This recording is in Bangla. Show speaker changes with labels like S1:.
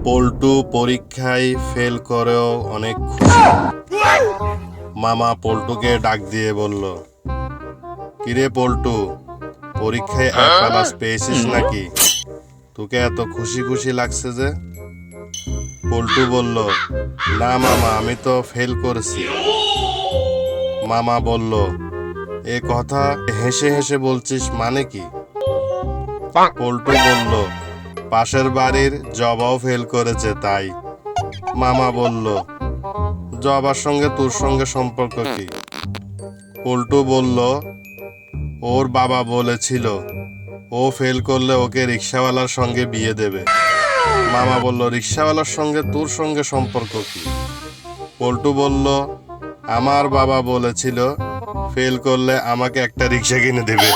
S1: পল্টু পরীক্ষায় ফেল করেও অনেক খুশি। মামা পল্টুকে ডাক দিয়ে বলল, কিরে পল্টু, পরীক্ষায় A+ পেয়েছিস নাকি? তোকে এত খুশি খুশি লাগছে যে? পল্টু বলল, না মামা, আমি তো ফেল করেছি। মামা বলল, এ কথা হেসে হেসে বলছিস মানে কি? পল্টু বলল, পাশের বাড়ির জবাও ফেল করেছে তাই। মামা বলল, জবার সঙ্গে তোর সঙ্গে সম্পর্ক কি? পল্টু বলল, ওর বাবা বলেছিল ও ফেল করলে ওকে রিক্সাওয়ালার সঙ্গে বিয়ে দেবে। মামা বলল, রিক্সাওয়ালার সঙ্গে তোর সঙ্গে সম্পর্ক কি? পল্টু বলল, আমার বাবা বলেছিল ফেল করলে আমাকে একটা রিক্সা কিনে দেবে।